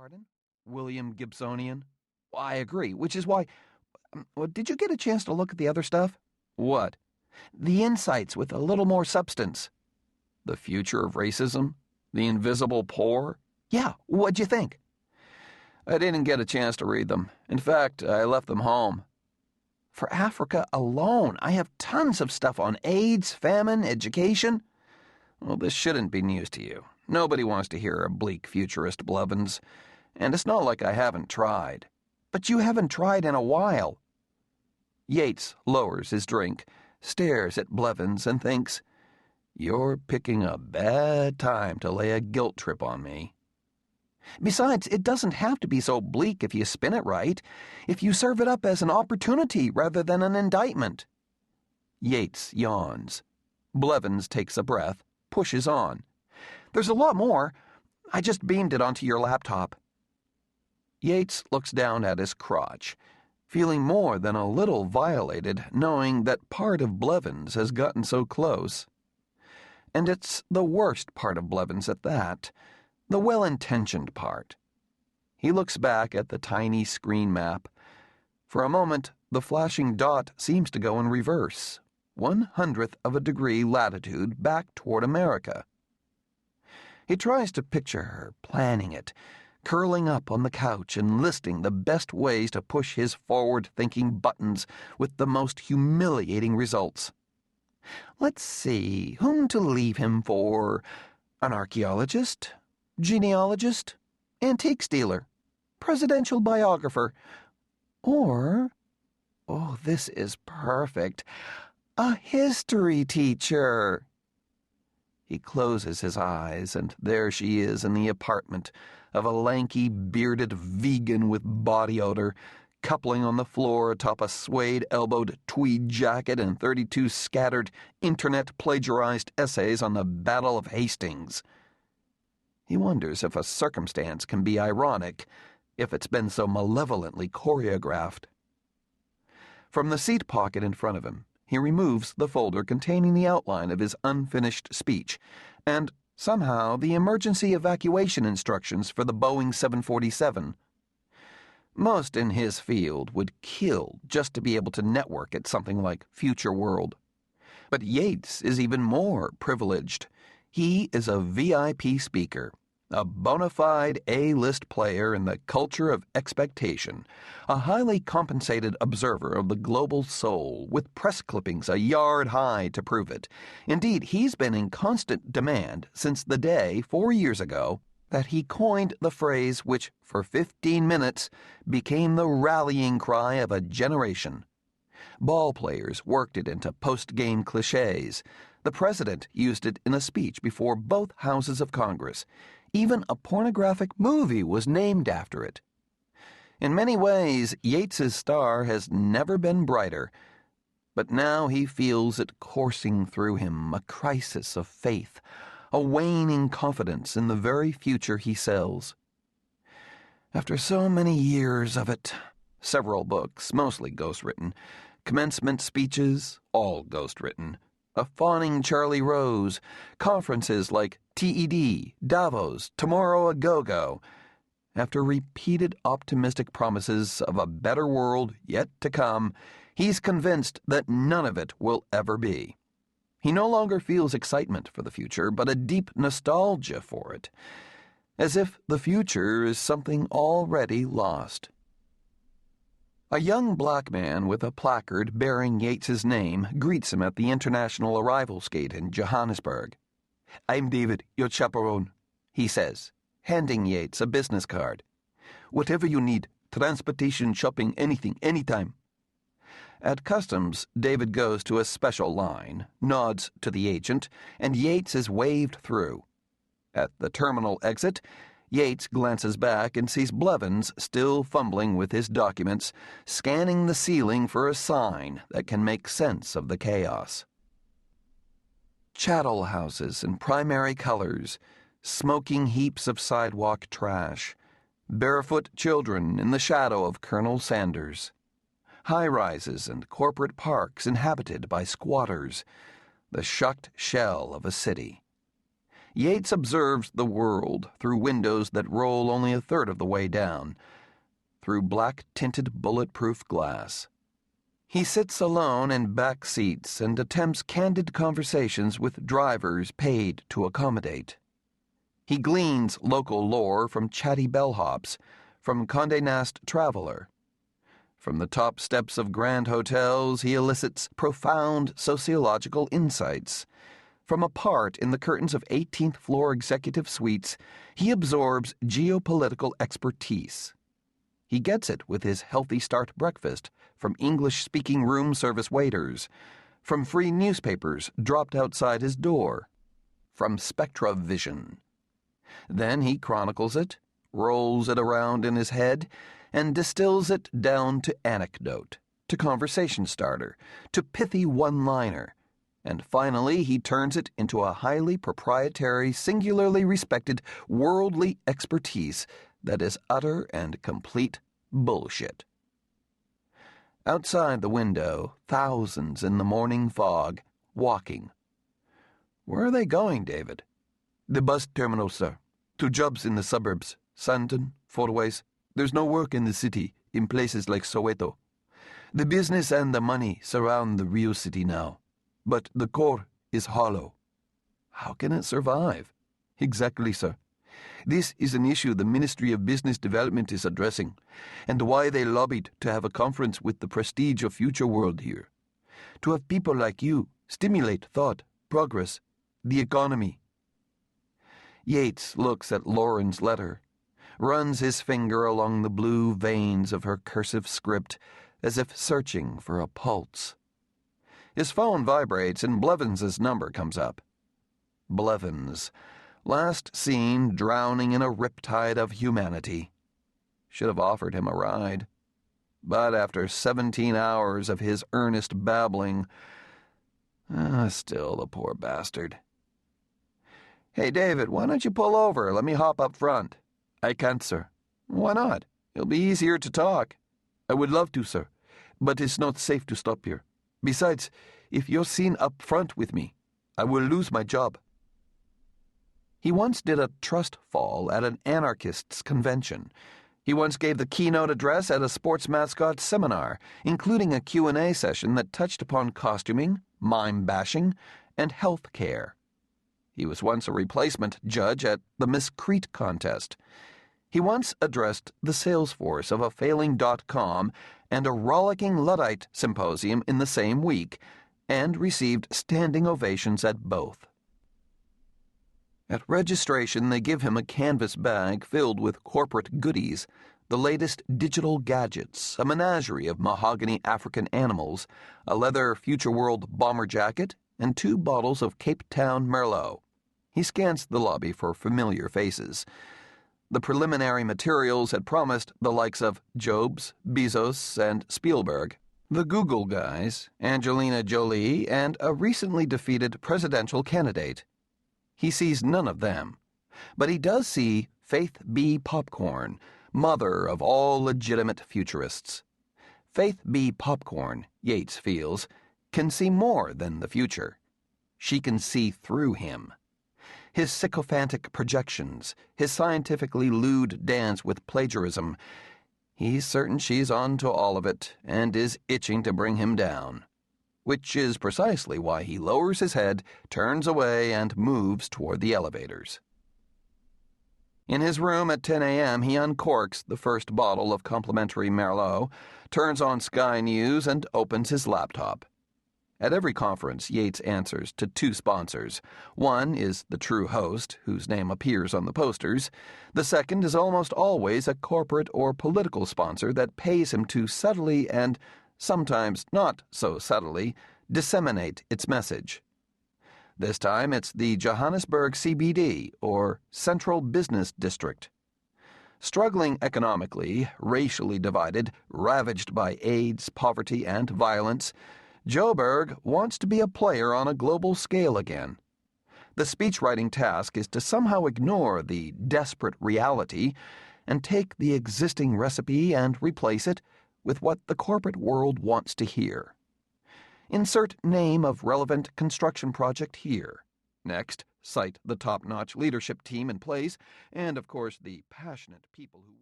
Pardon? William Gibsonian? I agree, which is why... did you get a chance to look at the other stuff? What? The insights with a little more substance. The future of racism? The invisible poor? Yeah, what'd you think? I didn't get a chance to read them. In fact, I left them home. For Africa alone, I have tons of stuff on AIDS, famine, education. Well, this shouldn't be news to you. Nobody wants to hear a bleak futurist Blevins. And it's not like I haven't tried. But you haven't tried in a while. Yates lowers his drink, stares at Blevins, and thinks, "You're picking a bad time to lay a guilt trip on me." Besides, it doesn't have to be so bleak if you spin it right, if you serve it up as an opportunity rather than an indictment. Yates yawns. Blevins takes a breath, pushes on. "There's a lot more. I just beamed it onto your laptop." Yates looks down at his crotch, feeling more than a little violated, knowing that part of Blevins has gotten so close. And it's the worst part of Blevins at that, the well-intentioned part. He looks back at the tiny screen map. For a moment, the flashing dot seems to go in reverse, 1/100th of a degree latitude back toward America. He tries to picture her planning it, curling up on the couch and listing the best ways to push his forward-thinking buttons with the most humiliating results. Let's see, whom to leave him for? An archaeologist? Genealogist? Antiques dealer? Presidential biographer? Or, oh, this is perfect, a history teacher. He closes his eyes, and there she is in the apartment of a lanky, bearded vegan with body odor, coupling on the floor atop a suede-elbowed tweed jacket and 32 scattered, internet-plagiarized essays on the Battle of Hastings. He wonders if a circumstance can be ironic, if it's been so malevolently choreographed. From the seat pocket in front of him, he removes the folder containing the outline of his unfinished speech, and somehow the emergency evacuation instructions for the Boeing 747. Most in his field would kill just to be able to network at something like Futureworld. But Yates is even more privileged. He is a VIP speaker, a bona fide A-list player in the culture of expectation, a highly compensated observer of the global soul, with press clippings a yard high to prove it. Indeed, he's been in constant demand since the day, 4 years ago, that he coined the phrase which, for 15 minutes, became the rallying cry of a generation. Ball players worked it into post-game cliches. The president used it in a speech before both houses of Congress. Even a pornographic movie was named after it. In many ways, Yates's star has never been brighter, but now he feels it coursing through him, a crisis of faith, a waning confidence in the very future he sells. After so many years of it, several books, mostly ghostwritten, commencement speeches, all ghostwritten, a fawning Charlie Rose, conferences like TED, Davos, Tomorrow a Go-Go. After repeated optimistic promises of a better world yet to come, he's convinced that none of it will ever be. He no longer feels excitement for the future, but a deep nostalgia for it, as if the future is something already lost. A young black man with a placard bearing Yates's name greets him at the international arrivals gate in Johannesburg. "I'm David, your chaperone," he says, handing Yates a business card. "Whatever you need, transportation, shopping, anything, anytime." At customs, David goes to a special line, nods to the agent, and Yates is waved through. At the terminal exit, Yates glances back and sees Blevins still fumbling with his documents, scanning the ceiling for a sign that can make sense of the chaos. Chattel houses in primary colors, smoking heaps of sidewalk trash, barefoot children in the shadow of Colonel Sanders, high-rises and corporate parks inhabited by squatters, the shucked shell of a city. Yates observes the world through windows that roll only a third of the way down, through black-tinted bulletproof glass. He sits alone in back seats and attempts candid conversations with drivers paid to accommodate. He gleans local lore from chatty bellhops, from Condé Nast Traveler. From the top steps of grand hotels, he elicits profound sociological insights. From a part in the curtains of 18th floor executive suites, he absorbs geopolitical expertise. He gets it with his Healthy Start breakfast from English-speaking room service waiters, from free newspapers dropped outside his door, from SpectraVision. Then he chronicles it, rolls it around in his head, and distills it down to anecdote, to conversation starter, to pithy one-liner, and finally he turns it into a highly proprietary, singularly respected, worldly expertise that is utter and complete bullshit. Outside the window, thousands in the morning fog, walking. Where are they going, David? The bus terminal, sir. To jobs in the suburbs. Sandton, Fourways. There's no work in the city, in places like Soweto. The business and the money surround the real city now, but the core is hollow. How can it survive? Exactly, sir. This is an issue the Ministry of Business Development is addressing, and why they lobbied to have a conference with the prestige of Futureworld here. To have people like you stimulate thought, progress, the economy. Yates looks at Lauren's letter, runs his finger along the blue veins of her cursive script as if searching for a pulse. His phone vibrates and Blevins' number comes up. Blevins, last seen drowning in a riptide of humanity. Should have offered him a ride. But after 17 hours of his earnest babbling, still the poor bastard. Hey, David, why don't you pull over? Let me hop up front. I can't, sir. Why not? It'll be easier to talk. I would love to, sir, but it's not safe to stop here. Besides, if you're seen up front with me, I will lose my job. He once did a trust fall at an anarchists' convention. He once gave the keynote address at a sports mascot seminar, including a Q&A session that touched upon costuming, mime bashing, and health care. He was once a replacement judge at the Miss Crete contest. He once addressed the sales force of a failing .com and a rollicking Luddite symposium in the same week, and received standing ovations at both. At registration, they give him a canvas bag filled with corporate goodies, the latest digital gadgets, a menagerie of mahogany African animals, a leather Futureworld bomber jacket, and 2 bottles of Cape Town Merlot. He scans the lobby for familiar faces. The preliminary materials had promised the likes of Jobs, Bezos, and Spielberg, the Google guys, Angelina Jolie, and a recently defeated presidential candidate. He sees none of them, but he does see Faith B. Popcorn, mother of all legitimate futurists. Faith B. Popcorn, Yates feels, can see more than the future. She can see through him. His sycophantic projections, his scientifically lewd dance with plagiarism. He's certain she's on to all of it and is itching to bring him down. Which is precisely why he lowers his head, turns away, and moves toward the elevators. In his room at 10 a.m., he uncorks the first bottle of complimentary Merlot, turns on Sky News, and opens his laptop. At every conference, Yates answers to 2 sponsors. One is the true host, whose name appears on the posters. The second is almost always a corporate or political sponsor that pays him to subtly and sometimes not so subtly, disseminate its message. This time it's the Johannesburg CBD, or Central Business District. Struggling economically, racially divided, ravaged by AIDS, poverty, and violence, Joburg wants to be a player on a global scale again. The speechwriting task is to somehow ignore the desperate reality and take the existing recipe and replace it with what the corporate world wants to hear. Insert name of relevant construction project here. Next, Cite the top-notch leadership team in place, and, of course, the passionate people who